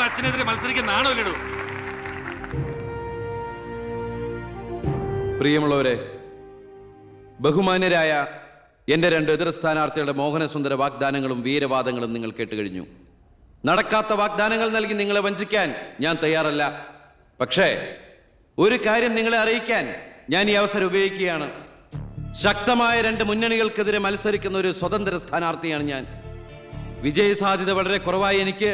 സ്വന്തം അച്ഛനെതിരെ മത്സരിക്കുന്ന ആണോ? പ്രിയമുള്ളവരെ, ബഹുമാന്യരായ എൻ്റെ 2 എതിർ സ്ഥാനാർത്ഥികളുടെ മോഹനസുന്ദര വാഗ്ദാനങ്ങളും വീരവാദങ്ങളും നിങ്ങൾ കേട്ടുകഴിഞ്ഞു. നടക്കാത്ത വാഗ്ദാനങ്ങൾ നൽകി നിങ്ങളെ വഞ്ചിക്കാൻ ഞാൻ തയ്യാറല്ല. പക്ഷേ ഒരു കാര്യം നിങ്ങളെ അറിയിക്കാൻ ഞാൻ ഈ അവസരം ഉപയോഗിക്കുകയാണ്. ശക്തമായ 2 മുന്നണികൾക്കെതിരെ മത്സരിക്കുന്ന ഒരു സ്വതന്ത്ര സ്ഥാനാർത്ഥിയാണ് ഞാൻ. വിജയ സാധ്യത വളരെ കുറവായി എനിക്ക്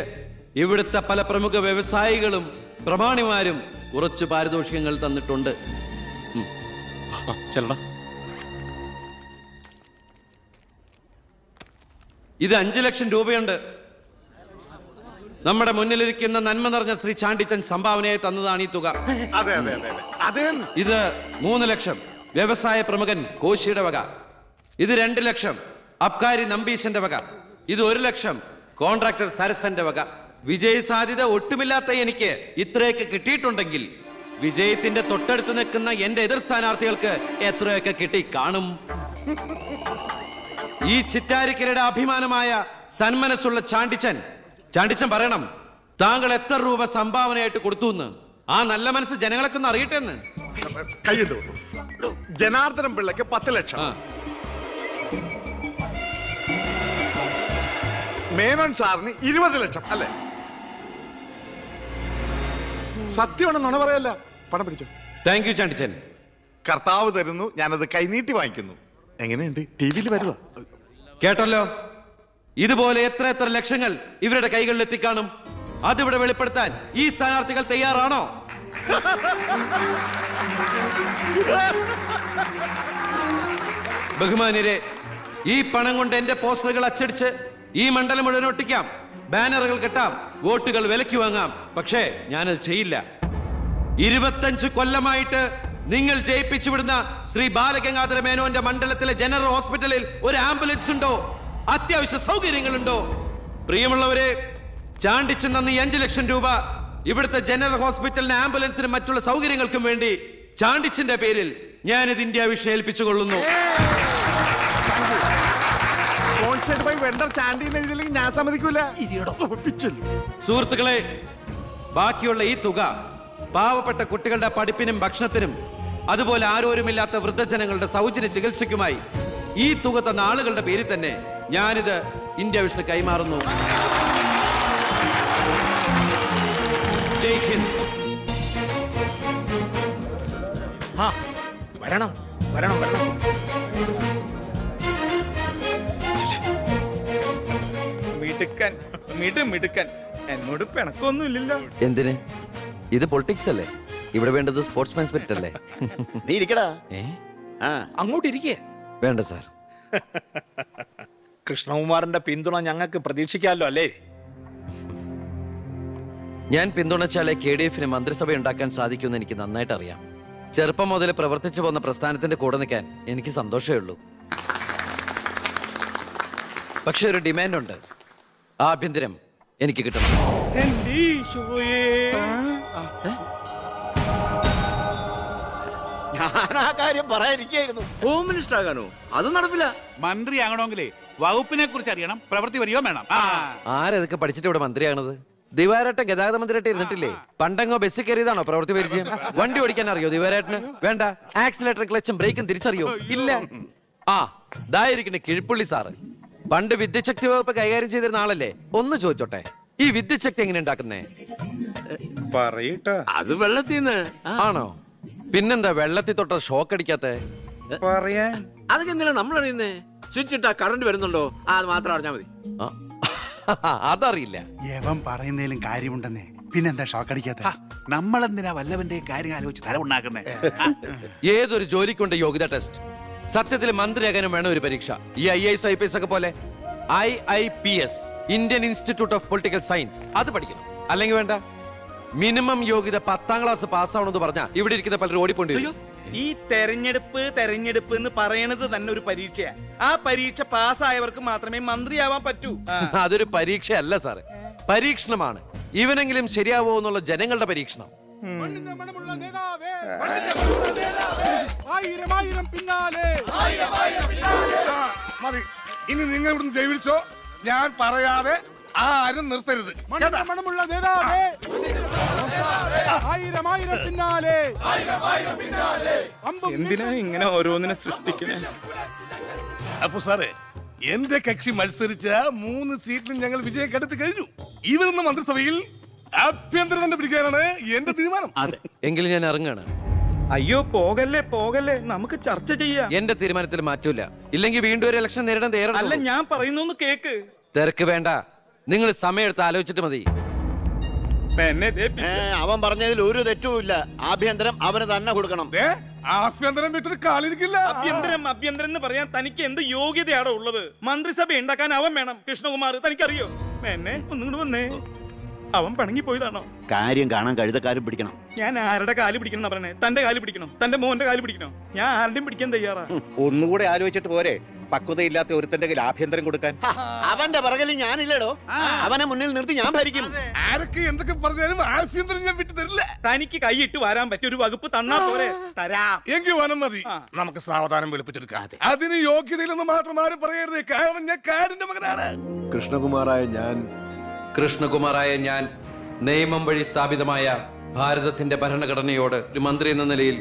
ഇവിടുത്തെ പല പ്രമുഖ വ്യവസായികളും പ്രമാണിമാരും കുറച്ച് പാരിതോഷികങ്ങൾ തന്നിട്ടുണ്ട്. ഇത് 5 ലക്ഷം രൂപയുണ്ട്. നമ്മുടെ മുന്നിലിരിക്കുന്ന നന്മ നിറഞ്ഞ ശ്രീ ചാണ്ടിച്ചൻ സംഭാവനയായി തന്നതാണ് ഈ തുക. ഇത് 3 ലക്ഷം വ്യവസായ പ്രമുഖൻ കോശിയുടെ വക. ഇത് 2 ലക്ഷം അബ്കാരി നമ്പീശന്റെ വക. ഇത് 1 ലക്ഷം കോൺട്രാക്ടർ സരസന്റെ വക. വിജയ സാധ്യത ഒട്ടുമില്ലാത്ത എനിക്ക് ഇത്രയൊക്കെ കിട്ടിയിട്ടുണ്ടെങ്കിൽ വിജയത്തിന്റെ തൊട്ടടുത്ത് നിൽക്കുന്ന എന്റെ എതിർ സ്ഥാനാർത്ഥികൾക്ക് എത്രയൊക്കെ കിട്ടി കാണും. ഈ ചിറ്റാരിക്കരയുടെ അഭിമാനമായ സന്മനസ്സുള്ള ചാണ്ടിച്ചൻ പറയണം, താങ്കൾ എത്ര രൂപ സംഭാവനയായിട്ട് കൊടുത്തു എന്ന്. ആ നല്ല മനസ്സ് ജനങ്ങളൊക്കെ ഒന്ന് അറിയട്ടെ എന്ന്. ജനാർദ്ദനം പിള്ളയ്ക്ക് 10 ലക്ഷം, മേനോൻ സാറിന് 20 ലക്ഷം അല്ലേ? സത്യമാണ്, നുണ പറയല്ല. പണം പിടിച്ചു. Thank you Chandichan. കർത്താവ് തരുന്നു, ഞാനത് കൈനീട്ടി വാങ്ങിക്കുന്നു. എങ്ങനെയുണ്ട്? ടിവിയിൽ വരുക കേട്ടല്ലോ. ഇതുപോലെ എത്ര ലക്ഷങ്ങൾ ഇവരുടെ കൈകളിൽ എത്തിക്കാണും. അതിവിടെ വെളിപ്പെടുത്താൻ ഈ സ്ഥാനാർത്ഥികൾ തയ്യാറാണോ? ബഹുമാന്യരെ, ഈ പണം കൊണ്ട് എന്റെ പോസ്റ്ററുകൾ അച്ചടിച്ച് ഈ മണ്ഡലം മുഴുവൻ ഒട്ടിക്കാം, ബാനറുകൾ കെട്ടാം, വോട്ടുകൾ വിലയ്ക്ക് വാങ്ങാം. പക്ഷേ ഞാനത് ചെയ്യില്ല. 25 കൊല്ലമായിട്ട് നിങ്ങൾ ജയിപ്പിച്ചു വിടുന്ന ശ്രീ ബാലഗംഗാധര മേനോന്റെ മണ്ഡലത്തിലെ ജനറൽ ഹോസ്പിറ്റലിൽ ഒരു ആംബുലൻസ് ഉണ്ടോ? അത്യാവശ്യ സൗകര്യങ്ങളുണ്ടോ? പ്രിയമുള്ളവരെ, ചാണ്ടിച്ചൻ നന്ദി 5 ലക്ഷം രൂപ ഇവിടുത്തെ ജനറൽ ഹോസ്പിറ്റലിന് ആംബുലൻസിനും മറ്റുള്ള സൗകര്യങ്ങൾക്കും വേണ്ടി ചാണ്ടിച്ചന്റെ പേരിൽ ഞാനിത് ഇന്ത്യ വിഷയം ഏൽപ്പിച്ചുകൊള്ളുന്നു. ഞാൻ സമ്മതിക്കൂല. സുഹൃത്തുക്കളെ, ബാക്കിയുള്ള ഈ തുക പാവപ്പെട്ട കുട്ടികളുടെ പഠിപ്പിനും ഭക്ഷണത്തിനും അതുപോലെ ആരോരുമില്ലാത്ത വൃദ്ധജനങ്ങളുടെ സൗജന്യ ചികിത്സയ്ക്കുമായി ഈ തുക തന്ന ആളുകളുടെ പേരിൽ തന്നെ ഞാനിത് ഇന്ത്യ വിഷ്ണു കൈമാറുന്നു. ജയ് ഹിന്ദ്. വരണം വരണം വരണം. മിടുക്കൻ എന്നോട് പിണക്കൊന്നുമില്ലല്ലോ. എന്തിന്? ഇത് പൊളിറ്റിക്സ് അല്ലേ? ഇവിടെ വേണ്ടത് സ്പോർട്സ്മാൻ സ്പിരിറ്റ് അല്ലേ? നീ ഇരിക്കടാ. അങ്ങോട്ട് ഇരിക്കേ. വേണ്ട സാർ. കൃഷ്ണകുമാറിന്റെ പിന്തുണ ഞങ്ങൾക്ക് പ്രതീക്ഷിക്കാമല്ലോ അല്ലേ? ഞാൻ പിന്തുണച്ചാലേ KDF-ന് മന്ത്രിസഭ ഉണ്ടാക്കാൻ സാധിക്കുമെന്ന് എനിക്ക് നന്നായിട്ട് അറിയാം. ചെറുപ്പം മുതൽ പ്രവർത്തിച്ചു പോന്ന പ്രസ്ഥാനത്തിന്റെ കൂടെ നിൽക്കാൻ എനിക്ക് സന്തോഷമേ ഉള്ളൂ. പക്ഷെ ഒരു ഡിമാൻഡ് ഉണ്ട്. ആഭ്യന്തരം എനിക്ക് കിട്ടണം. ഞാൻ ആ കാര്യം പറയാനിരിക്കായിരുന്നു. Home minister ആകാനോ? അത് നടപ്പില്ല. മന്ത്രി ആകണമെങ്കിലേ വകുപ്പിനെ കുറിച്ച് അറിയണം, പ്രവൃത്തി വരികയോ വേണം. ആരതൊക്കെ പഠിച്ചിട്ട് ഇവിടെ മന്ത്രിയാണത്? ദിവാരേട്ടൻ ഗതാഗത മന്ത്രിയായിട്ട് ഇരുന്നിട്ടില്ലേ? പണ്ടങ്ങോ ബസ്സിൽ കയറിയതാണോ പ്രവൃത്തി പരിചയം? വണ്ടി ഓടിക്കാൻ അറിയോ ദിവാരേട്ടന്? വേണ്ട. ആക്സിലേറ്റർ ക്ലച്ചും ബ്രേക്കും തിരിച്ചറിയോ? ഇല്ല. ഇതായിരിക്കണേ കിഴിപ്പുള്ളി സാറ്. പണ്ട് വിദ്യുച്ഛക്തി വകുപ്പ് കൈകാര്യം ചെയ്തിരുന്ന ആളല്ലേ? ഒന്ന് ചോദിച്ചോട്ടെ, ഈ വിദ്യുച്ഛക്തി എങ്ങനെ ഉണ്ടാക്കുന്നേ? അത് വെള്ളത്തിന്ന്. ആണോ? പിന്നെന്താ വെള്ളത്തിൽ തൊട്ട ഷോക്ക് അടിക്കാത്ത? അതൊക്കെ എന്തിനാ നമ്മൾ അറിയുന്നേ? സ്വിച്ച് ഇട്ടാ കറണ്ട് വരുന്നുണ്ടോ? അത് മാത്രം അറിഞ്ഞാ മതി. അതറിയില്ല. യവൻ പറയുന്നതിലും കാര്യമുണ്ടെന്നേ. പിന്നെന്താ ഷോക്ക് അടിക്കാത്ത? നമ്മളെന്തിനാ വല്ലവന്റെ കാര്യം ആലോചിച്ച് തല ഉണ്ടാക്കുന്നേ? ഏതൊരു ജോലിക്കുണ്ട് യോഗ്യത ടെസ്റ്റ്. സത്യത്തിൽ മന്ത്രിയാകാനും വേണം ഒരു പരീക്ഷ. ഈ IAS IPS ഒക്കെ പോലെ IIPS, Indian institute of political science, അത് പഠിക്കണം. അല്ലെങ്കിൽ വേണ്ട. മിനിമം യോഗ്യത 10ാം ക്ലാസ് പാസ്സാവണമെന്ന് പറഞ്ഞാ ഇവിടെ ഇരിക്കുന്ന പലരും ഓടിപ്പോണ്ടി വരും. ഈ തെരഞ്ഞെടുപ്പ് എന്ന് പറയുന്നത് തന്നെ ഒരു പരീക്ഷയാണ്. ആ പരീക്ഷ പാസ്സായവർക്ക് മാത്രമേ മന്ത്രിയാവാൻ പറ്റൂ. അതൊരു പരീക്ഷയല്ല സാറേ, പരീക്ഷണമാണ്. ഇവനെങ്കിലും ശരിയാവോ എന്നുള്ള ജനങ്ങളുടെ പരീക്ഷണം. മതി. ഇനി നിങ്ങൾ ഇവിടുന്ന് ജൈവിച്ചോ. ഞാൻ പറയാതെ ആരും നിർത്തരുത്. മണമുള്ള നേതാവേ, ആയിരം ആയിരം പിന്നാലെ. എന്തിനാ ഇങ്ങനെ ഓരോന്നിനെ സൃഷ്ടിക്കണേ? അപ്പൊ സാറേ, എന്റെ കക്ഷി മത്സരിച്ച 3 സീറ്റിലും ഞങ്ങൾ വിജയം കണ്ടെത്തി കഴിഞ്ഞു. ഇവരുന്ന മന്ത്രിസഭയിൽ ആഭ്യന്തരം തന്നെ പിടിക്കാനാണ് എന്റെ തീരുമാനം. എങ്കിലും ഞാൻ ഇറങ്ങാണ്. അയ്യോ പോകല്ലേ പോകല്ലേ, നമുക്ക് ചർച്ച ചെയ്യാം. എന്റെ തീരുമാനത്തിൽ മാറ്റൂല. ഇല്ലെങ്കിൽ വീണ്ടും ഒരു ഇലക്ഷൻ നേരിടാൻ അല്ല തയ്യാറാണ്. ഞാൻ പറയുന്നു കേക്ക്. തിരക്ക് വേണ്ട, നിങ്ങൾ സമയം ആലോചിച്ചിട്ട് മതി. എന്നെ ദേ പി- അവൻ പറഞ്ഞതിൽ ഒരു തെറ്റുമില്ല. ആഭ്യന്തരം അവന് തന്നെ കൊടുക്കണം. ആഭ്യന്തരം വിട്ടിട്ട് കാലിരിക്കില്ല. അഭ്യന്തരം എന്ന് പറയാൻ തനിക്ക് എന്ത് യോഗ്യതയാണോ ഉള്ളത്? മന്ത്രിസഭ ഉണ്ടാക്കാൻ അവൻ വേണം. കൃഷ്ണകുമാർ തനിക്കറിയോ? എന്നെ ഒന്നും കൂടെ വന്നേ. അവൻ പണങ്ങി പോയതാണോ? കാര്യം കാണാൻ കഴുതക്കാരും പിടിക്കണം. ഞാൻ ആരുടെ കാല് പിടിക്കണം പറഞ്ഞേ? തന്റെ കാല് പിടിക്കണോ? തന്റെ മോന്റെ കാല് പിടിക്കണോ? ഞാൻ ആരുടെയും പിടിക്കാൻ തയ്യാറാ. ഒന്നുകൂടെ ആലോചിച്ചിട്ട് പോരെ പക്വതയില്ലാത്ത ഒരുത്തന്റെ കയ്യിൽ ആഭ്യന്തരം കൊടുക്കാൻ. അവന്റെ പിറകിൽ ഞാനില്ലടോ. അവനെ മുന്നിൽ നിർത്തി ഞാൻ ഭരിക്കും. ആരൊക്കെ എന്തൊക്കെ പറഞ്ഞാലും ആഭ്യന്തരം ഞാൻ വിട്ടു തരില്ല. തനിക്ക് കൈയിട്ട് വരാൻ പറ്റിയ ഒരു വകുപ്പ് തന്നാ പോരെ? തരാം. എങ്കിൽ വനം മതി. നമുക്ക് സാവധാനം വെളുപ്പിച്ചെടുക്കാം. അതിന് യോഗ്യതയിലൊന്നും മാത്രം ആരും പറയരുത്. കാരണം ഞാൻ കാടിന്റെ മകനാണ്. കൃഷ്ണകുമാറായ ഞാൻ നിയമം വഴി സ്ഥാപിതമായ ഭാരതത്തിന്റെ ഭരണഘടനയോട് ഒരു മന്ത്രി എന്ന നിലയിൽ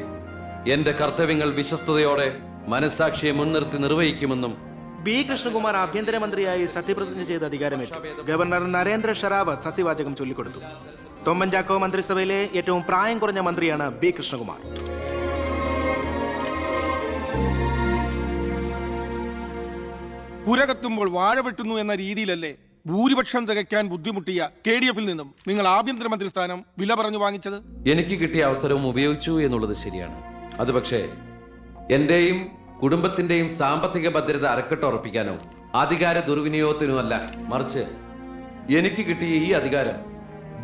എന്റെ കർത്തവ്യങ്ങൾ വിശ്വസ്തയോടെ മനസാക്ഷിയെ മുൻനിർത്തി നിർവഹിക്കുമെന്നും ബി കൃഷ്ണകുമാർ ആഭ്യന്തരമന്ത്രിയായി സത്യപ്രതിജ്ഞ ചെയ്ത് അധികാരമേറ്റു. ഗവർണർ നരേന്ദ്ര ഷെറാവത്ത് സത്യവാചകം ചൊല്ലിക്കൊടുത്തു. തൊമ്മൻ ചാക്കോ മന്ത്രിസഭയിലെ ഏറ്റവും പ്രായം കുറഞ്ഞ മന്ത്രിയാണ് ബി കൃഷ്ണകുമാർ. പുര കത്തുമ്പോൾ വാഴ വെട്ടുന്നു എന്ന രീതിയിലല്ലേ ഭൂരിപക്ഷം തികയ്ക്കാൻ ബുദ്ധിമുട്ടിയ KDF-ൽ നിന്നും നിങ്ങൾ ആഭ്യന്തരമന്ത്രി സ്ഥാനം വില പറഞ്ഞു വാങ്ങിച്ചത്? എനിക്ക് കിട്ടിയ അവസരവും ഉപയോഗിച്ചു എന്നുള്ളത് ശരിയാണ്. അത് പക്ഷേ എന്റെയും കുടുംബത്തിന്റെയും സാമ്പത്തിക ഭദ്രത അരക്കെട്ടുറപ്പിക്കാനോ അധികാര ദുർവിനിയോഗത്തിനോ അല്ല, മറിച്ച് എനിക്ക് കിട്ടിയ ഈ അധികാരം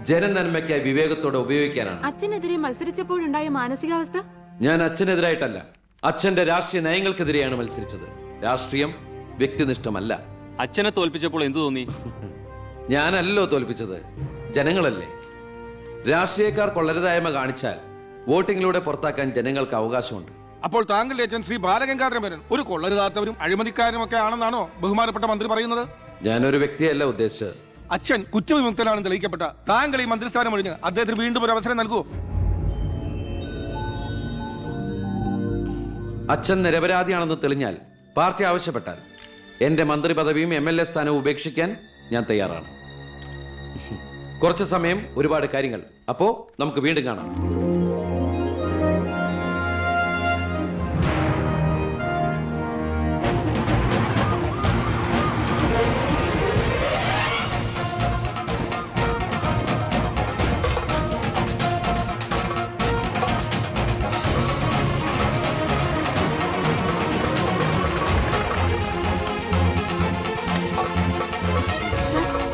ജനനന്മയ്ക്കായി വിവേകത്തോടെ ഉപയോഗിക്കാനാണ്. അച്ഛനെതിരെ മത്സരിച്ചപ്പോഴുണ്ടായ മാനസികാവസ്ഥ? ഞാൻ അച്ഛനെതിരായിട്ടല്ല, അച്ഛന്റെ രാഷ്ട്രീയ നയങ്ങൾക്കെതിരെയാണ് മത്സരിച്ചത്. രാഷ്ട്രീയം വ്യക്തിനിഷ്ഠമല്ല. അച്ഛനെ തോൽപ്പിച്ചപ്പോൾ എന്തു തോന്നി? ഞാനല്ലോ തോൽപ്പിച്ചത്, ജനങ്ങളല്ലേ. രാഷ്ട്രീയക്കാർ കൊള്ളരുതായ്മ കാണിച്ചാൽ വോട്ടിങ്ങിലൂടെ പുറത്താക്കാൻ ജനങ്ങൾക്ക് അവകാശമുണ്ട്. അപ്പോൾ താങ്കളുടെ അച്ഛൻ ശ്രീ ബാലഗംഗാധര മേനോൻ ഒരു കൊള്ളരുതാത്തവരും അഴിമതിക്കാരും ഒക്കെ ആണെന്നാണോ ബഹുമാനപ്പെട്ട മന്ത്രി പറയുന്നത്? ഞാനൊരു വ്യക്തിയല്ല ഉദ്ദേശിച്ചത്. അച്ഛൻ കുറ്റവിമുക്തനാണെന്ന് തെളിയിക്കപ്പെട്ട താങ്കൾ ഈ മന്ത്രിസ്ഥാനം ഒഴിഞ്ഞ് അദ്ദേഹത്തിന് വീണ്ടും ഒരു അവസരം നൽകുമോ? അച്ഛൻ നിരപരാധിയാണെന്ന് തെളിഞ്ഞാൽ പാർട്ടി ആവശ്യപ്പെട്ടാൽ എന്റെ മന്ത്രി പദവിയും MLA സ്ഥാനവും ഉപേക്ഷിക്കാൻ ഞാൻ തയ്യാറാണ്. കുറച്ച് സമയം, ഒരുപാട് കാര്യങ്ങൾ. അപ്പോ നമുക്ക് വീണ്ടും കാണാം.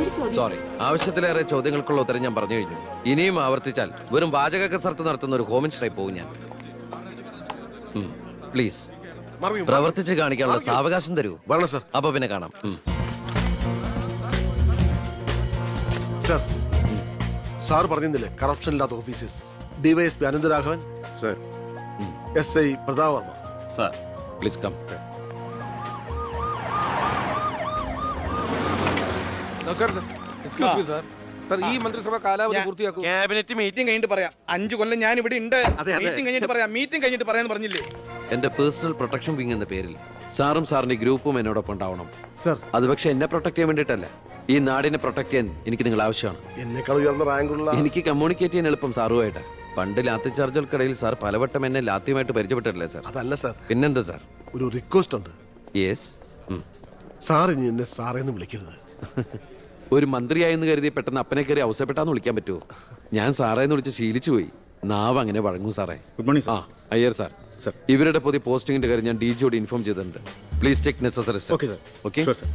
ഒരു ചോദ്യം. സോറി, ആവശ്യത്തിലേറെ ചോദ്യങ്ങൾക്കുള്ള ഉത്തരം ഞാൻ പറഞ്ഞു കഴിഞ്ഞു. ഇനിയും ആവർത്തിച്ചാൽ വെറും വാചക കസർത്ത് നടത്തുന്ന ഒരു ഹോമിൻ സ്ട്രൈക്ക് പോകും ഞാൻ. പ്ലീസ് പ്രവർത്തിച്ച് കാണിക്കാനുള്ള സാവകാശം തരൂ. അപ്പൊ പിന്നെ കാണാം. സർ, സാർ പറഞ്ഞില്ലേ കറപ്ഷൻ ഇല്ലാത്ത officers? DYSP Anantharaghavan sir, SI Prathap Varma sir. Please come. Excuse me sir. ഈ മന്ത്രിസഭ കാലാവധി പൂർത്തിയാക്കൂ. ക്യാബിനറ്റ് മീറ്റിംഗ് കഴിഞ്ഞിട്ട് പറയാം. 5 കൊല്ലം ഞാൻ ഇവിടെ ഉണ്ട്. മീറ്റിംഗ് കഴിഞ്ഞിട്ട് പറയാം. മീറ്റിംഗ് കഴിഞ്ഞിട്ട് പറയാന്ന് പറഞ്ഞില്ലേ? എന്റെ പേഴ്സണൽ പ്രൊട്ടക്ഷൻ വിങ് എന്ന പേരിൽ സാറും സാറിന്റെ ഗ്രൂപ്പും എന്നോടൊപ്പം ഉണ്ടാവണം സർ. അത് പക്ഷെ എന്നെ പ്രൊട്ടക്ട് ചെയ്യാൻ വേണ്ടിയിട്ടല്ല, ഈ നാടിനെ പ്രൊട്ടക്ട് ചെയ്യാൻ എനിക്ക് നിങ്ങൾ ആവശ്യമാണ്. എന്നെക്കാൾ ഉയർന്ന റാങ്കുള്ള എനിക്ക് കമ്മ്യൂണിക്കേറ്റ് ചെയ്യാൻ എളുപ്പം സാറുമായിട്ട്. പണ്ട് ലാത്തി ചാർജുകൾക്കിടയിൽ സാർ പലവട്ടം എന്നെ ലാത്തിയുമായിട്ട് പരിചയപ്പെട്ടിട്ടില്ലേ സാർ? അതല്ല സർ, പിന്നെന്താ സാർ? ഒരു റിക്വസ്റ്റ് ഉണ്ട്. യെസ്. സാർ ഇനി എന്നെ സാറേന്ന് വിളിക്കരുത്. ഒരു മന്ത്രിയായെന്ന് കരുതി പെട്ടെന്ന് അപ്പനെ കയറി അവസരപ്പെട്ടാന്ന് വിളിക്കാൻ പറ്റുമോ? ഞാൻ സാറേന്ന് വിളിച്ച് ശീലിച്ചു പോയി. നാവ് അങ്ങനെ വഴങ്ങും സാറേ. ഗുഡ് മോർണിംഗ് ആ അയ്യർ സാർ, ഇവരുടെ പുതിയ പോസ്റ്റിംഗിന്റെ കാര്യം ഞാൻ DGയോട് ഇൻഫോം ചെയ്തിട്ടുണ്ട്. Please take necessary steps. Okay, sir. Okay. Sure, sir.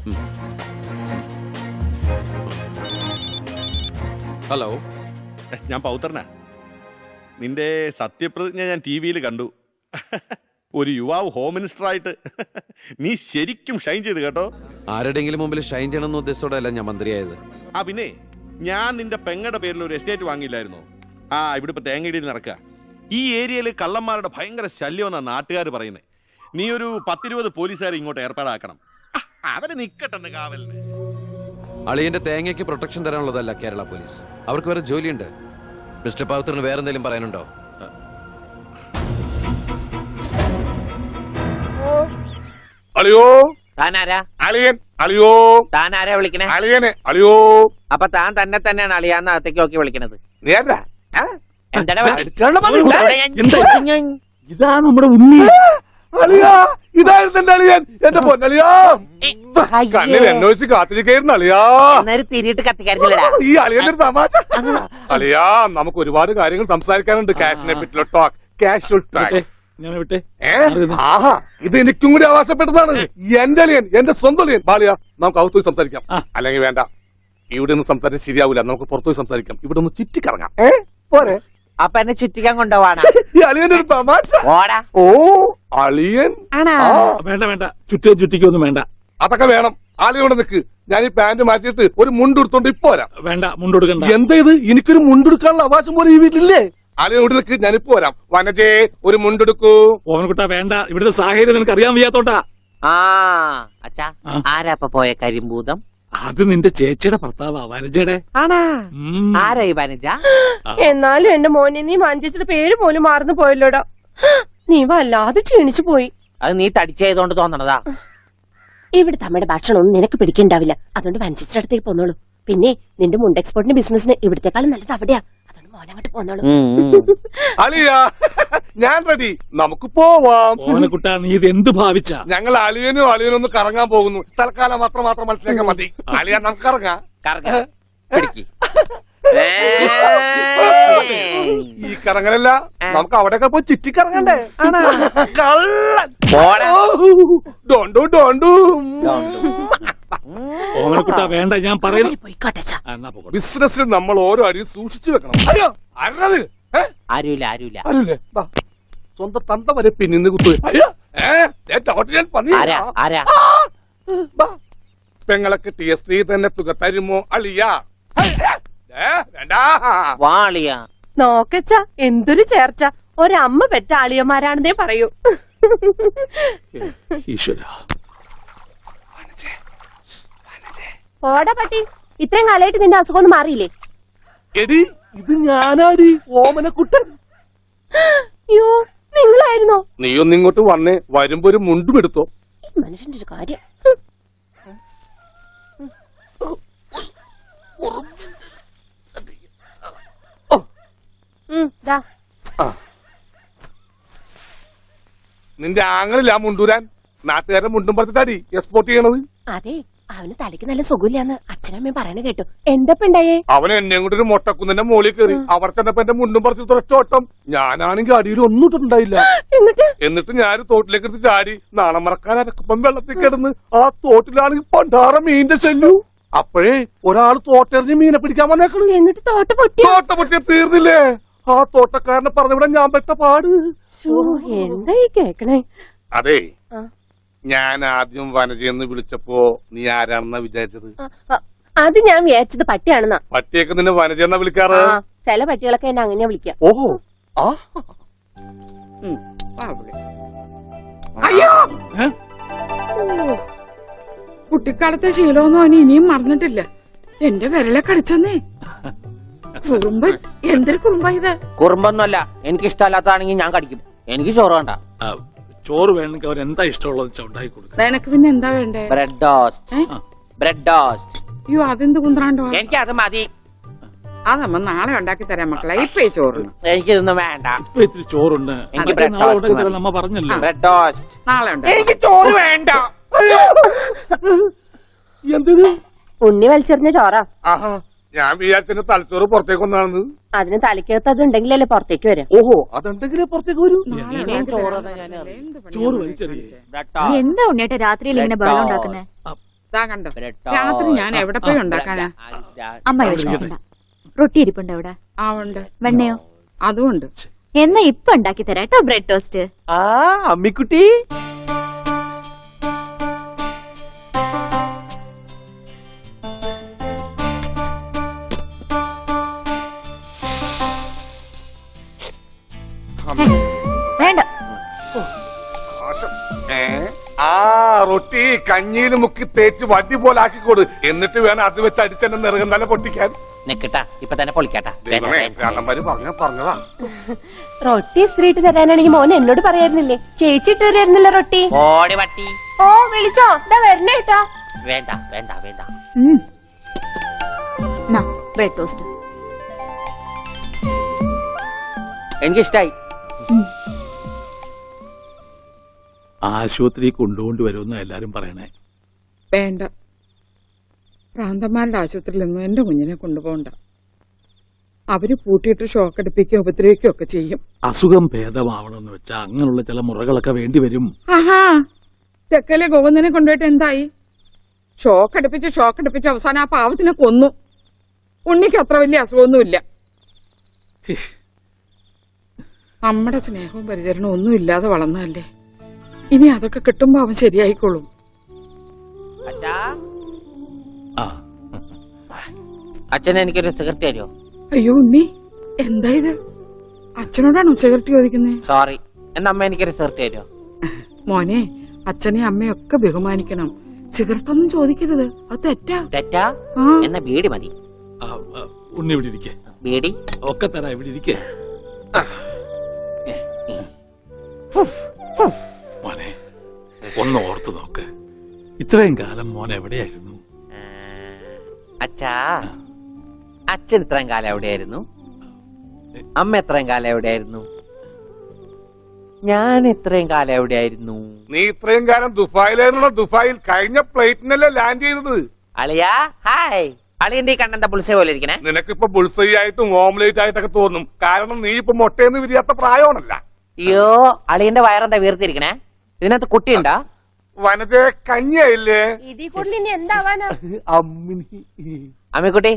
Hello, ഞാൻ പൗത്രനാ. നിന്റെ സത്യപ്രതിജ്ഞ ഞാൻ TV-യിൽ കണ്ടു. ഒരു യുവാവ് ഹോം മിനിസ്റ്ററായിട്ട് നീ ശരിക്കും ഷൈൻ ചെയ്ത് കേട്ടോ. ആരുടെങ്കിലും മുമ്പിൽ ഷൈൻ ചെയ്യണമെന്ന ഉദ്ദേശത്തോടെ ഞാൻ മന്ത്രിയായത്. പിന്നെ ഞാൻ നിന്റെ പെങ്ങടെ പേരിൽ ഒരു എസ്റ്റേറ്റ് വാങ്ങിയില്ലായിരുന്നോ? ഇവിടെ ഇപ്പൊ തേങ്ങയിടിയിൽ നടക്കുക. ഈ ഏരിയയിൽ കള്ളന്മാരുടെ ഭയങ്കര ശല്യമെന്നാണ് നാട്ടുകാർ പറയുന്നത്. നീ ഒരു 10-20 പോലീസുകാരെ ഇങ്ങോട്ട് ഏർപ്പാടാക്കണം. അവരെ നിക്കട്ടെന്ന് കാവലിന്. അളിയന്റെ തേങ്ങയ്ക്ക് പ്രൊട്ടക്ഷൻ തരാനുള്ളതല്ല കേരള പോലീസ്. അവർക്ക് വേറെ ജോലിയുണ്ട്. മിസ്റ്റർ പവിത്രന് വേറെ എന്തെങ്കിലും പറയാനുണ്ടോ? അളിയോ താനാരാ? അളിയൻ അളിയോ താനാരാ വിളിക്കണേ? അളിയനെ അളിയോ. അപ്പൊ താൻ തന്നെ തന്നെയാണ് അളിയാന്ന് അകത്തേക്ക് നോക്കി വിളിക്കണത്. നേരാ എന്താണ് ഇതാ നമ്മുടെ ഉണ്ണി. അളിയാ ഇതായിരുന്നു എന്റെ അളിയൻ, എന്റെ പൊന്നളിയാ. കണ്ണിൽ എന്നോച്ച് കാത്തിരിക്കായിരുന്നു അളിയാ. തിരിയിട്ട് കത്തിക്കാരില്ലടാ. ഈ അളിയന്റെ ഒരു തമാശ. അളിയാ നമുക്ക് ഒരുപാട് കാര്യങ്ങൾ സംസാരിക്കാനുണ്ട്. കാഷിനെ പറ്റിയുള്ള ടോക്ക്, കാഷ്വൽ ടോക്ക്. ആഹാ ഇത് എനിക്കും കൂടി അവകാശപ്പെട്ടതാണ്. എന്റെ അളിയൻ, എന്റെ സ്വന്തം അളിയൻ. ബാലിയ നമുക്ക് അകത്ത് പോയി സംസാരിക്കാം. അല്ലെങ്കിൽ വേണ്ട, ഇവിടെ നിന്ന് സംസാരിച്ച് ശരിയാവില്ല. നമുക്ക് പുറത്തു പോയി സംസാരിക്കാം. ഇവിടെ ഒന്ന് ചുറ്റിക്കറങ്ങാം. പോരെ? അപ്പൊ എന്നെ ചുറ്റിക്കാൻ കൊണ്ടുപോവാണ്. ഈ അളിയന്റെ ഒരു തമാശ. ഓ അളിയൻ. വേണ്ട വേണ്ട, ചുറ്റിക്കൊന്നും വേണ്ട. അതൊക്കെ വേണം. ആളിയോടെ നിൽക്ക്. ഞാൻ ഈ പാന്റ് മാറ്റിയിട്ട് ഒരു മുണ്ടെടുത്തോണ്ട് ഇപ്പൊ വരാം. വേണ്ട, മുണ്ടെടുക്കണ്ട. എന്താ ഇത്? എനിക്കൊരു മുണ്ടെടുക്കാനുള്ള അവകാശം പോലെ ഈ വീട്ടിലില്ലേ? ആളിയോട് നിൽക്ക്, ഞാനിപ്പോ വരാം. വനജേ ഒരു മുണ്ടെടുക്കൂ. ഓവൻകുട്ടാ വേണ്ട, ഇവിടുത്തെ സാഹചര്യം നിനക്ക് അറിയാൻ വയ്യാത്തോട്ടാ. അച്ഛാ ആരാ പോയ കരിമ്പൂതം? അത് നിന്റെ ചേച്ചിയുടെ ഭർത്താവാ, വനജയുടെ. ആരായി വനജ? എന്നാലും എന്റെ മോനെ നീ മഞ്ചേച്ചിയുടെ പേര് പോലും മറന്നു പോയല്ലോടാ. നീ വല്ലാതെ ക്ഷീണിച്ചു പോയി. അത് നീ തടിച്ചതുകൊണ്ട് തോന്നണതാ. ഇവിടുത്തെ അമ്മയുടെ ഭക്ഷണം ഒന്നും നിനക്ക് പിടിക്കണ്ടാവില്ല. അതുകൊണ്ട് വഞ്ചേച്ചിയുടെ അടുത്തേക്ക് പോന്നോളൂ. പിന്നെ നിന്റെ മുണ്ട് എക്സ്പോർട്ടിന്റെ ബിസിനസിന് ഇവിടത്തെക്കാളും നല്ലത് അവിടെയാ. അതുകൊണ്ട് മോനങ്ങോട്ട് പോന്നോളൂ. അളിയാ ഞാൻ റെഡി, നമുക്ക് പോവാം. ഓവൻകുട്ടാ നീ ഇത് എന്ത് ഭാവിച്ചാ? ഞങ്ങൾ അളിയനും അളിയനും ഒന്ന് കറങ്ങാൻ പോകുന്നു. തൽക്കാലം മാത്രം മനസ്സിലാക്കാൻ മതി. അളിയാ നമുക്ക് ഇറങ്ങാം. ഈ കറങ്ങലല്ല, നമുക്ക് അവിടെയൊക്കെ പോയി ചുറ്റിക്കറങ്ങണ്ടേ? ഓവൻകുട്ടാ വേണ്ട, ഞാൻ പറയുന്നു. ബിസിനസ്സിൽ നമ്മൾ ഓരോ അടിയും സൂക്ഷിച്ചു വെക്കണം. അയ്യോ ആരത്? ആരുമില്ല. ആരുല്ലേ? സ്വന്തം തന്ത വരെ പിന്നിന്ന് കുത്തു. പെങ്ങളെ കിട്ടിയ സ്ത്രീ തന്നെ തുക തരുമോ അളിയാ? നോക്കച്ച എന്തൊരു ചേർച്ച. ഒരമ്മ പെറ്റ ആളിയന്മാരാണെന്നേ പറയൂ. ഓടാ പട്ടി, ഇത്രയും കാലമായിട്ട് നിന്റെ അസുഖം ഒന്നും മാറിയില്ലേ? എടി ഇത് ഞാനാടി, ഓമനക്കുട്ടൻ. അയ്യോ നിങ്ങളായിരുന്നോ? നീ ഒന്നിങ്ങോട്ട് വന്നേ, വരുമ്പോ ഒരു മുണ്ടും എടുത്തോ. മനുഷ്യന്റെ ഒരു കാര്യം. നിന്റെ ആങ്ങളില്ല മുണ്ടൂരാൻ. നാട്ടുകാരെ മുണ്ടും പറഞ്ഞിട്ടാടി എക്സ്പോർട്ട് ചെയ്യണത്. അതെ, അവന് തലയ്ക്ക് നല്ല സുഖമില്ലാന്ന് അച്ഛനമ്മയും പറയണ കേട്ടു. എന്തപ്പണ്ടായേ? അവൻ എന്നെ കൊണ്ട് ഒരു മൊട്ടക്കുന്നിന്റെ മോളിൽ കയറി. അവർ ചെന്നപ്പോ എന്റെ മുണ്ടും പറിച്ച് ഒറ്റോട്ടം. ഞാനാണെങ്കിൽ അടിയിൽ ഒന്നും ഇട്ടിട്ടുണ്ടായില്ല. എന്നിട്ട് ഞാൻ തോട്ടിലേക്ക് എടുത്ത് ചാടി. നാണം മറക്കാൻ അരക്കപ്പം വെള്ളത്തിൽ കിടന്ന് ആ തോട്ടിലാണെങ്കിൽ പണ്ടാറ മീനിന്റെ ചെല്ലു. അപ്പോഴേ ഒരാൾ തോട്ടെറിഞ്ഞ് മീനെ പിടിക്കാൻ വന്നേക്കണു. എന്നിട്ട് തോട്ട പൊട്ടിയ തീർന്നില്ലേ? ആ തോട്ടക്കാരനെ പറഞ്ഞവിടെ ഞാൻ പെട്ട പാട്. എന്തായി കേക്കണേ? അതെ, ഞാൻ ആദ്യം വനജയെന്ന് വിളിച്ചപ്പോ നീ ആരാണെന്നാ വിചാരിച്ചത്? അത് ഞാൻ വിചാരിച്ചത് പട്ടിയാണെന്നാ. പട്ടിയൊക്കെ നിന്നെ വനജയെന്നാ വിളിക്കാറ്. ചില പട്ടികളൊക്കെ എന്നെ അങ്ങനെയാ വിളിക്കാം. ഓഹോ. അയ്യോ, കുട്ടിക്കാലത്തെ ശീലമൊന്നും അവന് ഇനിയും മറന്നിട്ടില്ല. എന്റെ വിരലെ കടിച്ചെന്നേ. കുറുമ്പ്, എന്തൊരു കുറുമ്പ ഇത്? കുറുമ്പൊന്നുമല്ല, എനിക്ക് ഇഷ്ടമല്ലാത്തതാണെങ്കിൽ ഞാൻ കടിക്കും. എനിക്ക് ചോറ് വേണ്ട. ചോറ് വേണമെങ്കിൽ അവർ എന്താ ഇഷ്ടമുള്ളത് ഉണ്ടാക്കി കൊടുക്കും. നിനക്ക് പിന്നെ എന്താ വേണ്ടേ? Bread toast. അയ്യോ അതെന്ത് കുന്ത്രാണ്ടോ? എനിക്ക് അത് മതി. അതമ്മ നാളെ ഉണ്ടാക്കി തരാം മക്കളെ. ഇപ്പൊ ഈ ചോറ് എനിക്കിതൊന്നും വേണ്ട. ഇപ്പൊ ഇത്തിരി ചോറുണ്ട്, നമ്മ പറഞ്ഞല്ലോ. ബ്രെഡ് ടോസ്റ്റ് നാളെ ഉണ്ടാക്കി. എനിക്ക് ചോറ് വേണ്ട. എന്തിന്? ഉണ്ണി വലിച്ചെറിഞ്ഞ ചോറാ. ഞാൻ വിചാരിച്ച തലച്ചോറ് പുറത്തേക്ക് ഒന്നാണെന്ന്. അതിന് തലയ്ക്കകത്ത് അത് ഉണ്ടെങ്കിലല്ലേ പുറത്തേക്ക് വരാം. ഓഹോ, അതുണ്ടെങ്കിലേ പുറത്തേക്ക് വരൂ. ചോറ് വലിച്ചെറിയേ. എന്താ ഉണ്ണിയേട്ട രാത്രിയിൽ ഇങ്ങനെ ബഹളം ഉണ്ടാക്കുന്നേ? കണ്ടോ, രാത്രി ഞാൻ എവിടെ പോയി ഉണ്ടാക്കാനാ? അമ്മ വിഷമിക്കണ്ട, റൊട്ടി ഇരിപ്പുണ്ട് അവിടെ. ആ ഉണ്ട്. വെണ്ണയോ? അതും ഉണ്ട്. എന്നാ ഇപ്പൊ ഉണ്ടാക്കി തരാം കേട്ടോ ബ്രെഡ് ടോസ്റ്റ്. അമ്മിക്കുട്ടി, വേണ്ട. റൊട്ടി കഞ്ഞിയിൽ മുക്കി തേച്ച് വടി പോലെ ആക്കിക്കൊടു. എന്നിട്ട് വേണം അത് വെച്ച് അടിച്ചെന്നെ നിറകം തന്നെ പൊട്ടിക്കാൻ. നിക്കട്ടാ ഇപ്പൊ തന്നെ പൊളിക്കട്ടാ. ദൈവമേ, രാധന്മാര് പറഞ്ഞതാ. റൊട്ടി സ്ത്രീട്ട് തരാനാണെങ്കിൽ മോൻ എന്നോട് പറയായിരുന്നില്ലേ? ചേച്ചി ഇട്ട് തരായിരുന്നില്ല റൊട്ടി. ഓടി വട്ടി. ഓ വിളിച്ചോ, ഇതാ വരണേ കേട്ടാ. വേണ്ട വേണ്ട വേണ്ട. ബ്രെഡ് ടോസ്റ്റ് എനിക്കിഷ്ടായി. ആശുപത്രി കൊണ്ടുകൊണ്ട് വരുമെന്ന് എല്ലാരും പറയണേ. വേണ്ട, ഭ്രാന്തന്മാരുടെ ആശുപത്രിയിലൊന്നും എന്റെ കുഞ്ഞിനെ കൊണ്ടുപോകണ്ട. അവര് പൂട്ടിയിട്ട് ഷോക്ക് അടിപ്പിക്കുകയോ ഉപദ്രവിക്കുകയോ ഒക്കെ ചെയ്യും. അസുഖം ഭേദമാവണമെന്ന് വെച്ചാൽ അങ്ങനെയുള്ള ചില മുറകളൊക്കെ വേണ്ടി വരും. ആഹാ, തെക്കലെ ഗോവിന്ദനെ കൊണ്ടുപോയിട്ട് എന്തായി? ഷോക്ക് അടുപ്പിച്ച് അവസാനം ആ പാവത്തിനെ കൊന്നു. ഉണ്ണിക്ക് അത്ര വലിയ അസുഖമൊന്നുമില്ല. നമ്മുടെ സ്നേഹവും പരിചരണവും ഒന്നും ഇല്ലാതെ വളർന്നതല്ലേ. ഇനി അതൊക്കെ കിട്ടുമ്പോ അവൻ ശരിയായിക്കോളും. ആ അച്ഛനെ എനിക്കൊരു സിഗരറ്റ് തരുമോ? അയ്യോ ഉണ്ണി, എന്താ ഇത്? അച്ഛനോടാണോ സിഗരറ്റ് ചോദിക്കുന്നേ? സോറി. എന്നാ അമ്മ എനിക്കൊരു സിഗരറ്റ് തരുമോ? മോനെ, അച്ഛനെയും അമ്മയൊക്കെ ബഹുമാനിക്കണം. സിഗരറ്റ് ഒന്നും ചോദിക്കരുത്, അത് തെറ്റാ. തെറ്റാ? എന്നാ ബീഡി മതി. ഉണ്ണി ഇവിടെ ഇരിക്കേ. ബീഡി ഒക്കെ തരാം, ഇവിടെ ഇരിക്കേ. മോനെ, ഒന്ന് ഓർത്തു നോക്ക്. ഇത്രയും കാലം മോൻ എവിടെയായിരുന്നു? അച്ഛാ, അച്ഛൻ ഇത്രയും കാലം എവിടെയായിരുന്നു? അമ്മ എത്രയും കാലം എവിടെയായിരുന്നു? ഞാൻ ഇത്രയും കാലം എവിടെയായിരുന്നു? നീ ഇത്രയും കാലം ദുബായിലായിരുന്നോ? ദുബായിൽ കഴിഞ്ഞ ഫ്ലൈറ്റിനല്ലേ ലാൻഡ് ചെയ്തത്? അളിയാ ഹായ്. അളിയന്റെ ഈ കണ്ണെന്താ പുളിസ പോലെ ഇരിക്കണേ? നിനക്കിപ്പോ ബുൾസൈ ആയിട്ടും ഓംലേറ്റ് ആയിട്ടൊക്കെ തോന്നും. കാരണം നീ ഇപ്പൊ മുട്ടയെന്ന് വിരിയാത്ത പ്രായമാണല്ല. അയ്യോ, അളിയന്റെ വയറെന്താ വീർത്തിരിക്കണേ? ഇതിനകത്ത് കുട്ടിയുണ്ടോ? വനത്തെ കഞ്ഞിയായില്ലേ? ഇതിൽ കൂടുതൽ ഇനി എന്താവാനാ? അമ്മിക്കുട്ടി,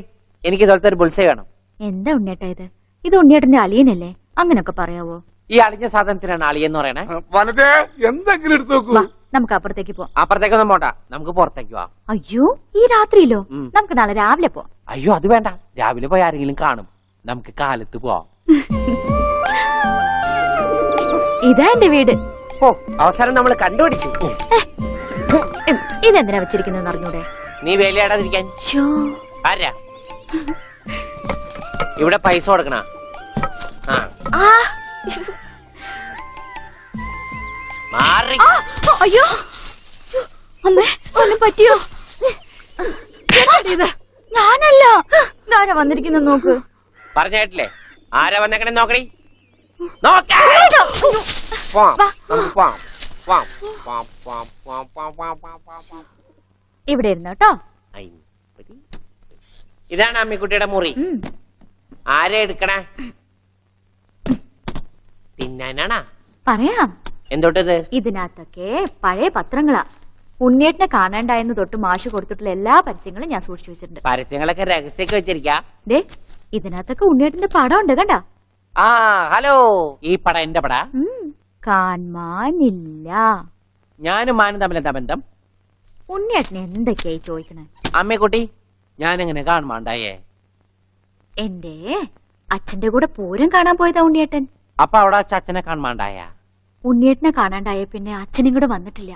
എനിക്ക് ഇതുപോലത്തെ ഒരു ബുൾസൈ വേണം. എന്താ ഉണ്ണിയേട്ടാ ഇത്? ഇത് ഉണ്ണിയേട്ടന്റെ അളിയനല്ലേ? അങ്ങനൊക്കെ പറയാവോ? ഈ അളിഞ്ഞ സാധനത്തിനാണ് അളിയെന്ന് പറയണേ. വനത്തെ എന്തെങ്കിലും എടുത്തു നോക്കൂ. നമുക്ക് അപ്പുറത്തേക്ക് പോവാം. അപ്പുറത്തേക്കൊന്നും പോണ്ട, നമുക്ക് പുറത്തേക്ക് പോവാം. അയ്യോ, ഈ രാത്രിയിലോ? നമുക്ക് നാളെ രാവിലെ പോവാം. അയ്യോ അത് വേണ്ട, രാവിലെ പോയി ആരെങ്കിലും കാണും. നമുക്ക് കാലത്ത് പോവാം. ഇതാ എന്റെ വീട്. ഓ, അവസാനം നമ്മൾ കണ്ടുപിടിച്ചു. ഇതെന്തിനാ വെച്ചിരിക്കുന്നത് അറിഞ്ഞൂടെ? നീ വേലയാടാതിരിക്കാൻ. ആരാ ഇവിടെ പൈസ കൊടുക്കണ? അയ്യോ അമ്മേ, ഒന്നും പറ്റിയോ? ഞാനല്ല, ആരാ വന്നിരിക്കുന്ന നോക്ക്. പറഞ്ഞേട്ടില്ലേ ആരാ വന്നേക്കണേ? നോക്കണേ. ഇവിടെ ഇരുന്നു കേട്ടോ. ഇതാണ് അമ്മിക്കുട്ടിയുടെ മുറി. ആരെ എടുക്കണേ? തിന്നാനാണാ? പറയാം. എന്തോട്ടത്? ഇതിനകത്തൊക്കെ പഴയ പത്രങ്ങളാ. ഉണ്ണിയേട്ടനെ കാണാണ്ടായെന്ന് തൊട്ട് മാഷ് കൊടുത്തിട്ടുള്ള എല്ലാ പരസ്യങ്ങളും ഞാൻ സൂക്ഷിച്ചു വെച്ചിട്ടുണ്ട്. പരസ്യങ്ങളൊക്കെ രഹസ്യമൊക്കെ വെച്ചിരിക്കാ. ദേ, ഇതിനകത്തൊക്കെ ഉണ്ണിയേട്ടന്റെ പടം ഉണ്ട്, കണ്ടാ? ആ ഹലോ, ഈ പട എന്റെ പട? കാണാനില്ല. ഞാനും മാനും തമ്മിൽ എന്താ ബന്ധം? ഉണ്ണിയേട്ടനെ എന്തൊക്കെയായി ചോദിക്കണേ? അമ്മക്കുട്ടി, ഞാനെങ്ങനെ കാണുമാണ്ടായേ? എന്റെ അച്ഛന്റെ കൂടെ പൂരം കാണാൻ പോയതാ ഉണ്ണിയേട്ടൻ. അപ്പൊ അവിടെ അച്ഛനെ കാണുമാണ്ടായ? ഉണ്ണിയേട്ടനെ കാണാണ്ടായ പിന്നെ അച്ഛനും കൂടെ വന്നിട്ടില്ല.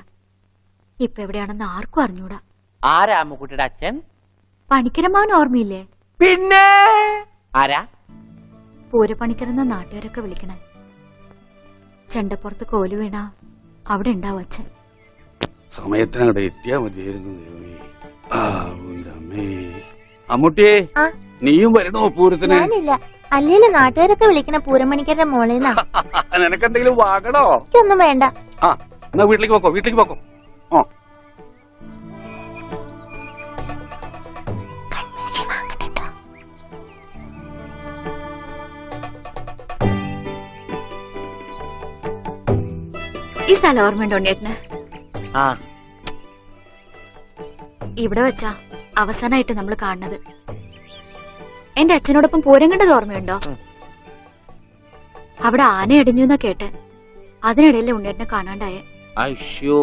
ഇപ്പൊ എവിടെയാണെന്ന് ആർക്കും അറിഞ്ഞൂടാ. ആരാ അമ്മക്കുട്ടിയുടെ അച്ഛൻ? പണിക്കരമാവൻ ഓർമ്മയില്ലേ? പിന്നെ ആരാ? പൂരപ്പണിക്കരെന്ന നാട്ടുകാരൊക്കെ വിളിക്കണേ. ചെണ്ടപ്പുറത്ത് കോലു വീണ അവിടെ ഉണ്ടാവും അച്ഛൻ. സമയത്തിനവിടെ എത്തിയാ മതിയായിരുന്നു. അമ്മൂട്ടിയെ, നീയും വരണോ പൂരത്തിന്? അല്ലേലും നാട്ടുകാരൊക്കെ വിളിക്കണ പൂരമണിക്കരുടെ മോളേന്നാ. നിനക്കെന്തെങ്കിലും വാങ്ങണോ? ഒന്നും വേണ്ട. ആ, എന്നാ വീട്ടിലേക്ക് പോക്കോ, വീട്ടിലേക്ക് പോക്കോ. ഓ, ഈ സ്ഥലം ഓർമ്മയുണ്ടോ ഉണ്ണിയേട്ടന്? ആ, ഇവിടെ വെച്ചാ അവസാനമായിട്ട് നമ്മൾ കാണുന്നത്. എന്റെ അച്ഛനോടൊപ്പം പൂരം കണ്ടത് ഓർമ്മയുണ്ടോ? അവിടെ ആന ഇടിഞ്ഞു എന്നാ കേട്ടെ. അതിനിടയിലെ ഉണ്ണിയേട്ടനെ കാണാണ്ടായ. അയ്യോ,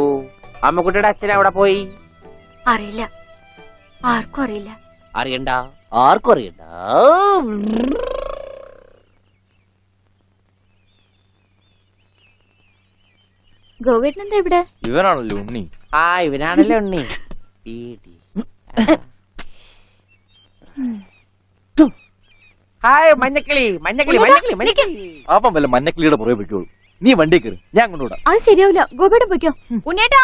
അമ്മക്കുട്ടിയുടെ അച്ഛൻ അവിടെ പോയി? അറിയില്ല, ആർക്കും അറിയില്ല. അറിയണ്ട, ആർക്കും അറിയണ്ട. ഗോവേട്ടൻ എന്താ ഇവിടെ? ഇവനാണല്ലോ ഉണ്ണി. ആ ഇവനാണല്ലേ ഉണ്ണി. ഹായ് മഞ്ഞക്കിളി മഞ്ഞക്കിളി മഞ്ഞക്കിളി മഞ്ഞക്കിളി. അപ്പം വല്ല മഞ്ഞക്കിളിയുടെ പുറകെ വെക്കോളൂ. നീ വണ്ടി കയറി, ഞാൻ കൊണ്ടുവിടാം. അത് ശരിയാവില്ല, ഗോപേട്ടൻ പൊയ്ക്കോ. ഉണ്ണേട്ടാ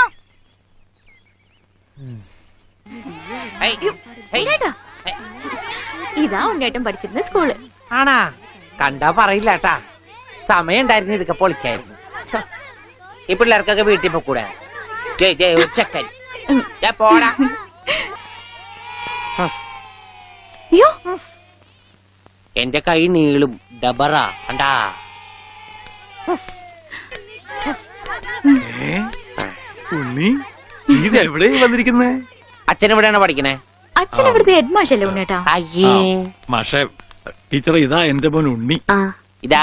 ഇതാ ഉണ്ണേട്ടൻ പഠിച്ചിരുന്ന സ്കൂള്. ആണാ? കണ്ടാ പറയില്ല കേട്ടാ. സമയം ഉണ്ടായിരുന്നു ഇതൊക്കെ പൊളിക്കായിരുന്നു. ഈ പിള്ളേർക്കൊക്കെ വീട്ടിൽ പോക്കൂടെ? ചെക്കൻ പോടാ. അയ്യോ, എന്റെ കൈ നീളും ഡബറ കണ്ടാ. ഉണ്ണി ഇത് എവിടെ വന്നിരിക്കുന്നേ? അച്ഛൻ എവിടെയാണ് പഠിക്കണേ? അച്ഛൻ ഇവിടുത്തെ ഹെഡ് മാഷല്ലേ ഉണ്ണേട്ടാ? അയ്യേ. മാഷേ, ടീച്ചറെ ഇതാ എന്റെ മോൻ ഉണ്ണി. ഇതാ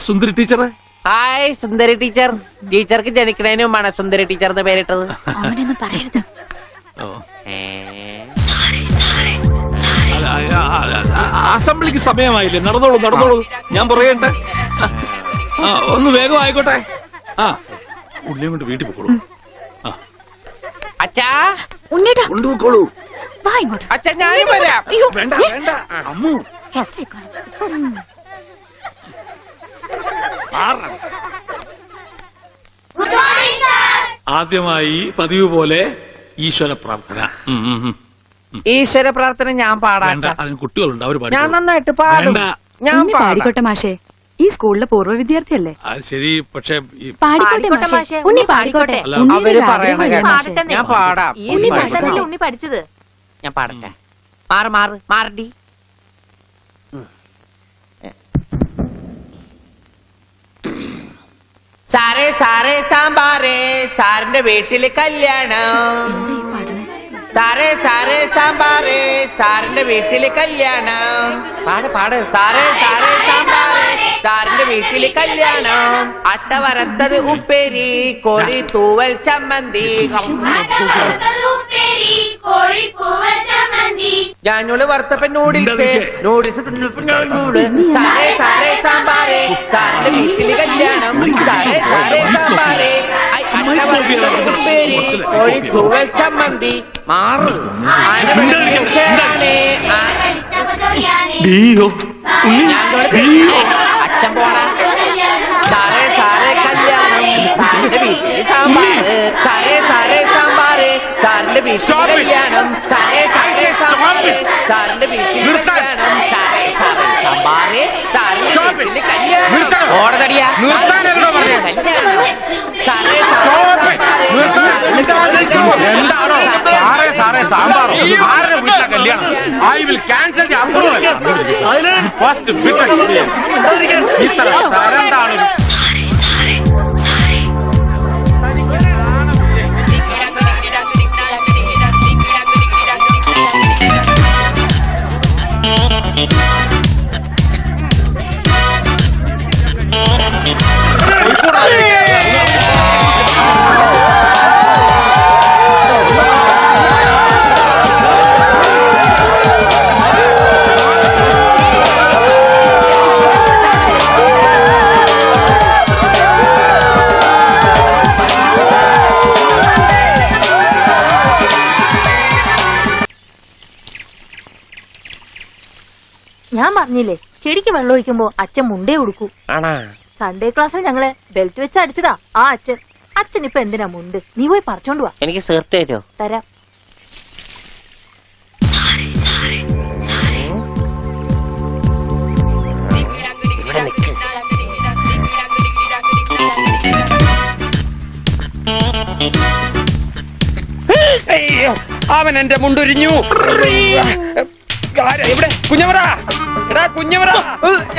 സുന്ദരി ടീച്ചറെ. ഹായ് സുന്ദരി ടീച്ചർ. ടീച്ചർക്ക് ജനിക്കണേന് മുമ്പാണ് സുന്ദരി ടീച്ചർ എന്ന് പേരിട്ടത്. അവനൊന്നും പറയരുത്. അസംബ്ലിക്ക് സമയമായില്ലേ? നടന്നോളൂ നടന്നോളൂ, ഞാൻ പറയട്ടെ. ഒന്ന് വേഗം ആയിക്കോട്ടെ. ആ ഉള്ളിയും കൊണ്ട് വീട്ടിൽ പോക്കോളൂ. അച്ഛാ ഉണ്ണേട്ടാ കൊണ്ടുപോക്കോളൂ. വാ ഇങ്ങോട്ട്. അച്ഛാ ഞാനും വരാം. അയ്യോ, വേണ്ട വേണ്ട അമ്മു. ആദ്യമായി പതിവ് പോലെ ഈശ്വര പ്രാർത്ഥന. ഈശ്വര പ്രാർത്ഥന ഞാൻ പാടാം. വേണ്ട, അതിന് കുട്ടികളുണ്ട്, അവര് ഞാൻ നന്നായിട്ട് പാടും. വേണ്ട. ഞാൻ പാടിക്കോട്ടെ മാഷേ, ഈ സ്കൂളിലെ പൂർവ്വ വിദ്യാർത്ഥിയല്ലേ? അത് ശരി, പക്ഷെ പാടിക്കോട്ടെ മാഷേ, ഉണ്ണി പാടിക്കോട്ടെ. അല്ല, അവര് പറയണ ഞാൻ പാടാം. ഉണ്ണി പഠിച്ചത്. ഞാൻ പാടട്ടെ. മാറ് മാറ് മാറടി. സാറേ സാറേ സാമ്പാറേ സാറിന്റെ വീട്ടില് കല്യാണം. സാറേ സാറേ സാമ്പാറേ സാറിന്റെ വീട്ടില് കല്യാണം. പാട് പാട്. സാറേ സാറേ സാമ്പാറേ സാറിന്റെ വീട്ടില് കല്യാണം. അട്ട വറുത്തത് ഉപ്പേരി കോഴി തൂവൽ ചമ്മന്തി. ഞാനോള് വറുത്തപ്പൻ നൂഡിൽസ് നൂഡിൽസ്. സാറേ സാറേ സാമ്പാറേ സാറിന്റെ വീട്ടില് കല്യാണം. സാറേ സാറേ സാമ്പാറേ അട്ട വറുത്തത് ഉപ്പേരി കോഴി തൂവൽ ചമ്മന്തി. മാറ്. അച്ഛൻ പോണ. സാറേ സാറേ കല്യാണം സാറിന്റെ വീട്ടില് സാമ്പാറ്. സാറേ സാറേ സാമ്പാറ് സാറിന്റെ വീട്ടില് കല്യാണം. സാറേ സാറേ സാമ്പാറ് സാറിന്റെ വീട്ടില് കല്യാണം. സാറേ സാറേ സാമ്പാറ് സാറിന്റെ വീട്ടില് കല്യാണം. ഓടതടിയാ കല്യാണം. സാറേ എന്താണോ സാറേ സാറേ സാമ്പാർ ആരുടെ വീട്ടിലെ കല്യാണം? I will cancel the approval. First bit experience. ഇത്ര തരണ്ടാണ്. ഞാൻ പറഞ്ഞില്ലേ, ചെടിക്ക് വെള്ളം ഒഴിക്കുമ്പോ അച്ഛൻ മുണ്ടേ ഉടുക്കൂ. സൺഡേ ക്ലാസ്സിൽ ഞങ്ങളെ ബെൽറ്റ് വെച്ച് അടിച്ചതാ ആ അച്ഛൻ. അച്ഛൻ ഇപ്പൊ എന്തിനാ മുണ്ട്? നീ പോയി പറിച്ചോണ്ട് വാ. എനിക്ക് സേർട്ട് തരോ? തരാം. അവൻ എന്റെ മുണ്ടൊരിഞ്ഞു. ഇവിടെ കുഞ്ഞവറ. എടാ കുഞ്ഞവറ,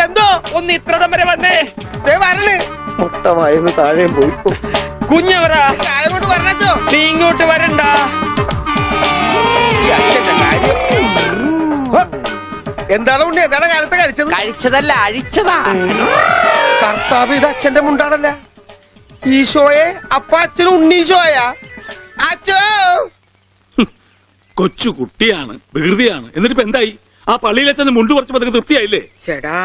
എന്തോ ഒന്ന് ഇത്രടം വരെ വന്നേ. മുട്ടമായിരുന്നു താഴെ പോയി. കുഞ്ഞവറ പറഞ്ഞോ, നീ ഇങ്ങോട്ട് വരണ്ട. എന്താണ് ഉണ്ണി? എന്താണ് കാലത്ത് കഴിച്ചത്? കഴിച്ചതല്ല, അഴിച്ചതാ. കർത്താവ്, ഇത് അച്ഛന്റെ മുണ്ടാണല്ല. ഈശോയെ, അപ്പ അച്ഛൻ ഉണ്ണീശോയാ? അച്ഛോ, കൊച്ചു കുട്ടിയാണ്, വികൃതിയാണ്. എന്നിട്ടിപ്പോ എന്തായി? ആ പള്ളിയിൽ അച്ഛൻ മുണ്ട് കുറച്ചപ്പോ അതൊക്കെ തൃപ്തിയായില്ലേ? ചേടാ,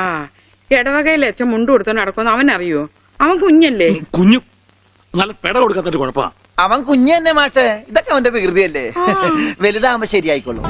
ഇടവകയിൽ അച്ഛൻ മുണ്ട് കൊടുത്തു നടക്കുമെന്ന് അവൻ അറിയോ? അവൻ കുഞ്ഞല്ലേ? കുഞ്ഞു നല്ല പെട കൊടുക്കാത്തൊരു കുഴപ്പമാ. അവൻ കുഞ്ഞു തന്നെ മാഷേ, ഇതൊക്കെ അവന്റെ വികൃതിയല്ലേ. വലുതാകുമ്പോ ശരിയായിക്കോളൂ.